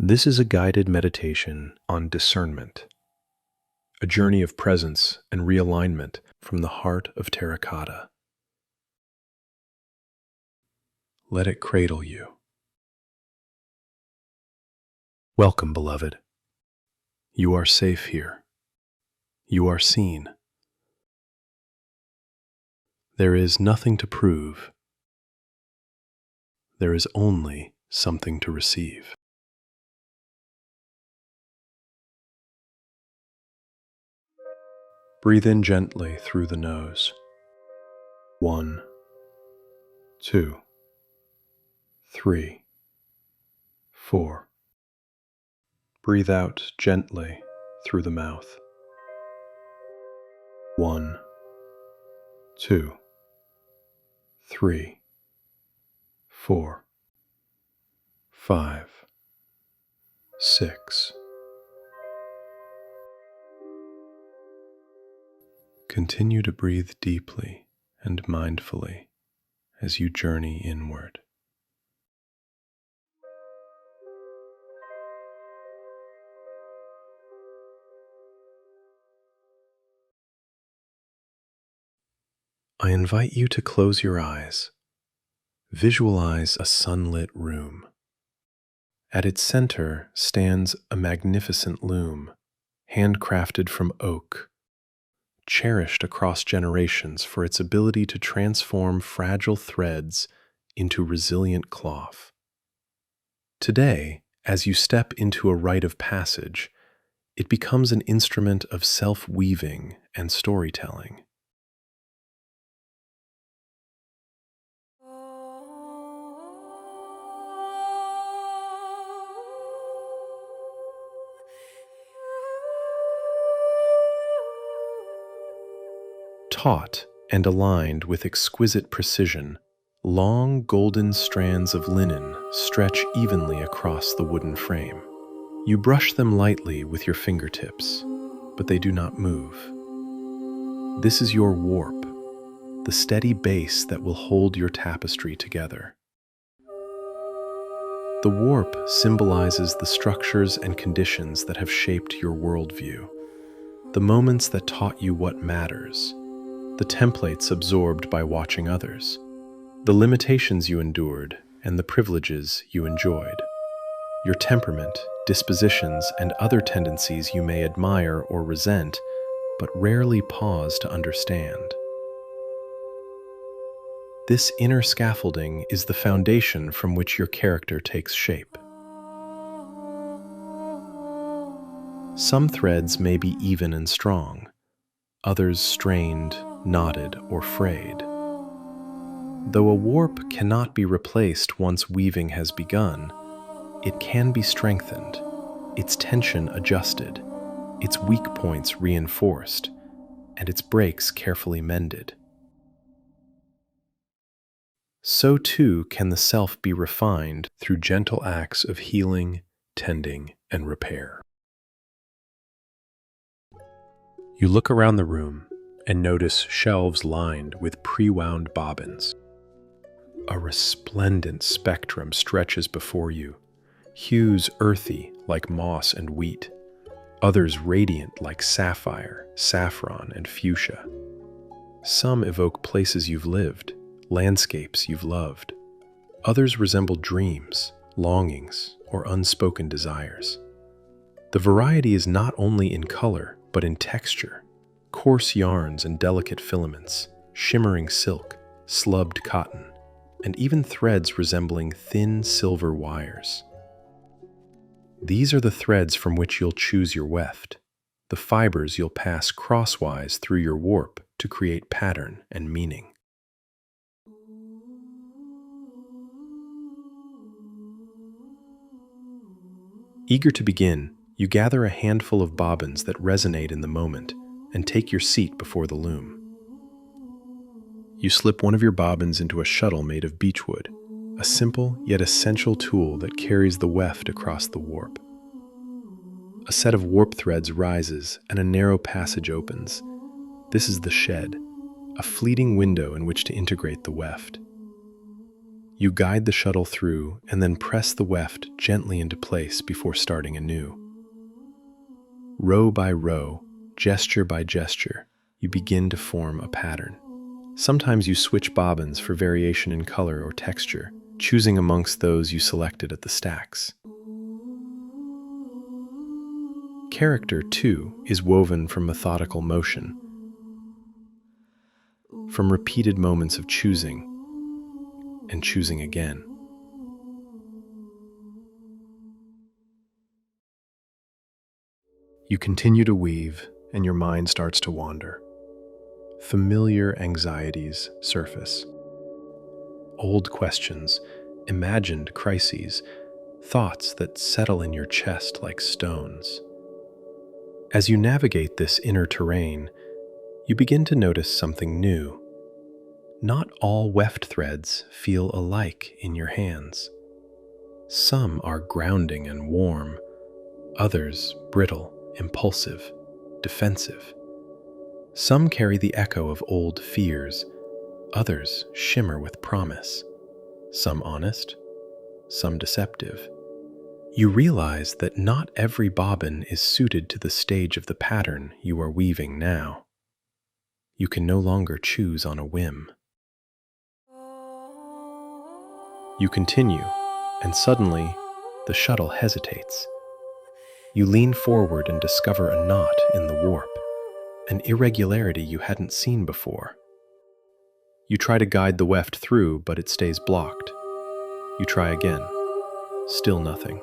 This is a guided meditation on discernment, a journey of presence and realignment from the heart of Terracotta. Let it cradle you. Welcome, beloved. You are safe here. You are seen. There is nothing to prove. There is only something to receive. Breathe in gently through the nose. 1, 2, 3, 4. Breathe out gently through the mouth. 1, 2, 3, 4, 5, 6. Continue to breathe deeply and mindfully as you journey inward. I invite you to close your eyes. Visualize a sunlit room. At its center stands a magnificent loom, handcrafted from oak, cherished across generations for its ability to transform fragile threads into resilient cloth. Today, as you step into a rite of passage, it becomes an instrument of self-weaving and storytelling. Taut and aligned with exquisite precision, long golden strands of linen stretch evenly across the wooden frame. You brush them lightly with your fingertips, but they do not move. This is your warp, the steady base that will hold your tapestry together. The warp symbolizes the structures and conditions that have shaped your worldview, the moments that taught you what matters, the templates absorbed by watching others, the limitations you endured, and the privileges you enjoyed. Your temperament, dispositions, and other tendencies you may admire or resent, but rarely pause to understand. This inner scaffolding is the foundation from which your character takes shape. Some threads may be even and strong, others strained, knotted, or frayed. Though a warp cannot be replaced once weaving has begun, it can be strengthened, its tension adjusted, its weak points reinforced, and its breaks carefully mended. So too can the self be refined through gentle acts of healing, tending, and repair. You look around the room and notice shelves lined with pre-wound bobbins. A resplendent spectrum stretches before you, hues earthy like moss and wheat, others radiant like sapphire, saffron, and fuchsia. Some evoke places you've lived, landscapes you've loved. Others resemble dreams, longings, or unspoken desires. The variety is not only in color, but in texture. Coarse yarns and delicate filaments, shimmering silk, slubbed cotton, and even threads resembling thin silver wires. These are the threads from which you'll choose your weft, the fibers you'll pass crosswise through your warp to create pattern and meaning. Eager to begin, you gather a handful of bobbins that resonate in the moment and take your seat before the loom. You slip one of your bobbins into a shuttle made of beechwood, a simple yet essential tool that carries the weft across the warp. A set of warp threads rises and a narrow passage opens. This is the shed, a fleeting window in which to integrate the weft. You guide the shuttle through and then press the weft gently into place before starting anew. Row by row, gesture by gesture, you begin to form a pattern. Sometimes you switch bobbins for variation in color or texture, choosing amongst those you selected at the stacks. Character, too, is woven from methodical motion, from repeated moments of choosing and choosing again. You continue to weave, and your mind starts to wander. Familiar anxieties surface. Old questions, imagined crises, thoughts that settle in your chest like stones. As you navigate this inner terrain, you begin to notice something new. Not all weft threads feel alike in your hands. Some are grounding and warm, others brittle, impulsive, defensive. Some carry the echo of old fears, others shimmer with promise, some honest, some deceptive. You realize that not every bobbin is suited to the stage of the pattern you are weaving now. You can no longer choose on a whim. You continue, and suddenly, the shuttle hesitates. You lean forward and discover a knot in the warp, an irregularity you hadn't seen before. You try to guide the weft through, but it stays blocked. You try again. Still nothing.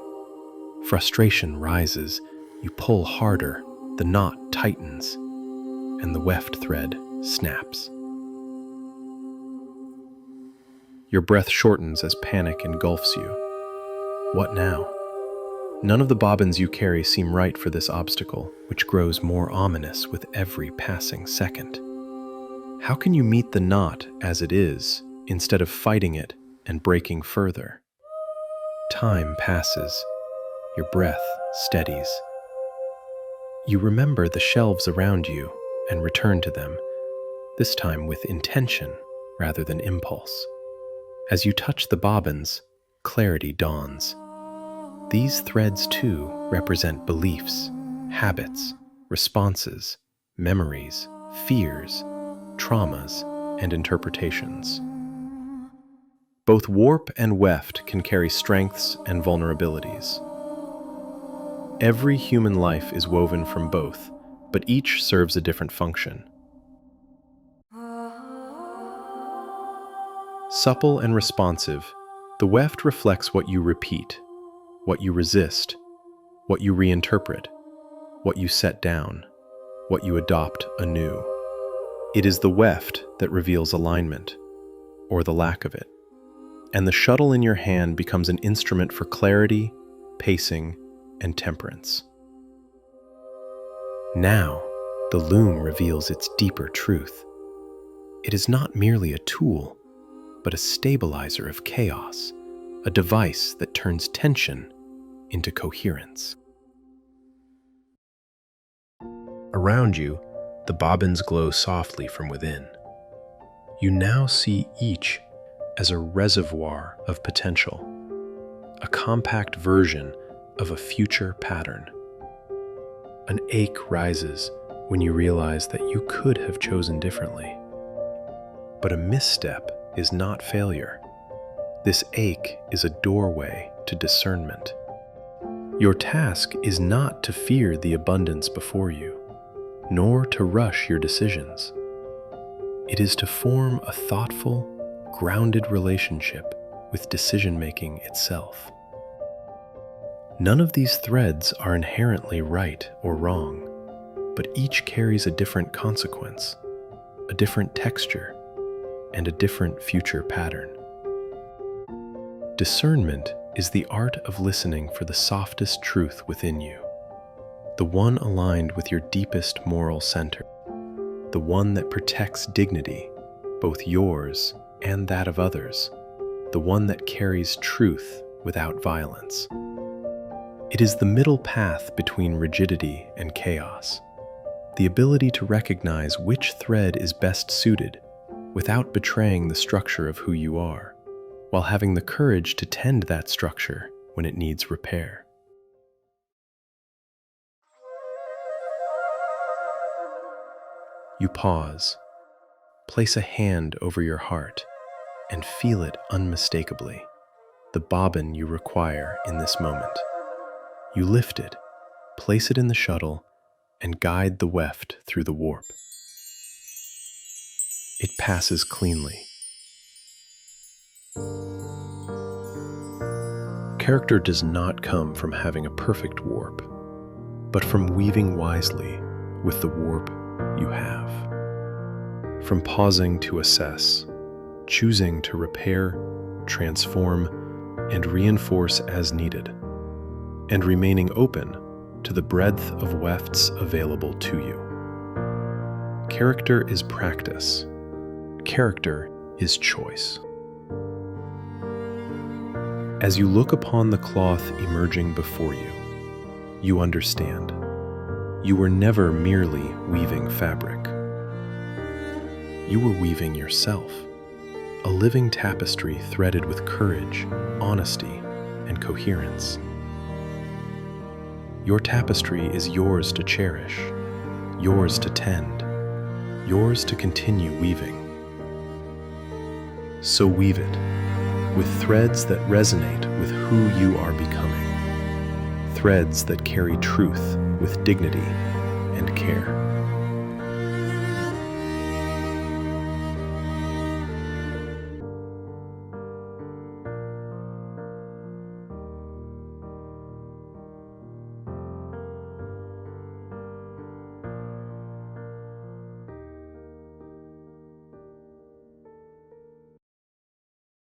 Frustration rises. You pull harder. The knot tightens, and the weft thread snaps. Your breath shortens as panic engulfs you. What now? None of the bobbins you carry seem right for this obstacle, which grows more ominous with every passing second. How can you meet the knot as it is, instead of fighting it and breaking further? Time passes. Your breath steadies. You remember the shelves around you and return to them, this time with intention rather than impulse. As you touch the bobbins, clarity dawns. These threads, too, represent beliefs, habits, responses, memories, fears, traumas, and interpretations. Both warp and weft can carry strengths and vulnerabilities. Every human life is woven from both, but each serves a different function. Supple and responsive, the weft reflects what you repeat, what you resist, what you reinterpret, what you set down, what you adopt anew. It is the weft that reveals alignment, or the lack of it, and the shuttle in your hand becomes an instrument for clarity, pacing, and temperance. Now, the loom reveals its deeper truth. It is not merely a tool, but a stabilizer of chaos, a device that turns tension into coherence. Around you, the bobbins glow softly from within. You now see each as a reservoir of potential, a compact version of a future pattern. An ache rises when you realize that you could have chosen differently. But a misstep is not failure. This ache is a doorway to discernment. Your task is not to fear the abundance before you, nor to rush your decisions. It is to form a thoughtful, grounded relationship with decision-making itself. None of these threads are inherently right or wrong, but each carries a different consequence, a different texture, and a different future pattern. Discernment is the art of listening for the softest truth within you, the one aligned with your deepest moral center, the one that protects dignity, both yours and that of others, the one that carries truth without violence. It is the middle path between rigidity and chaos, the ability to recognize which thread is best suited without betraying the structure of who you are. while having the courage to tend that structure when it needs repair. You pause, place a hand over your heart, and feel it unmistakably, the bobbin you require in this moment. You lift it, place it in the shuttle, and guide the weft through the warp. It passes cleanly. Character does not come from having a perfect warp, but from weaving wisely with the warp you have. From pausing to assess, choosing to repair, transform, and reinforce as needed, and remaining open to the breadth of wefts available to you. Character is practice. Character is choice. As you look upon the cloth emerging before you, you understand. You were never merely weaving fabric. You were weaving yourself, a living tapestry threaded with courage, honesty, and coherence. Your tapestry is yours to cherish, yours to tend, yours to continue weaving. So weave it, with threads that resonate with who you are becoming, threads that carry truth with dignity and care.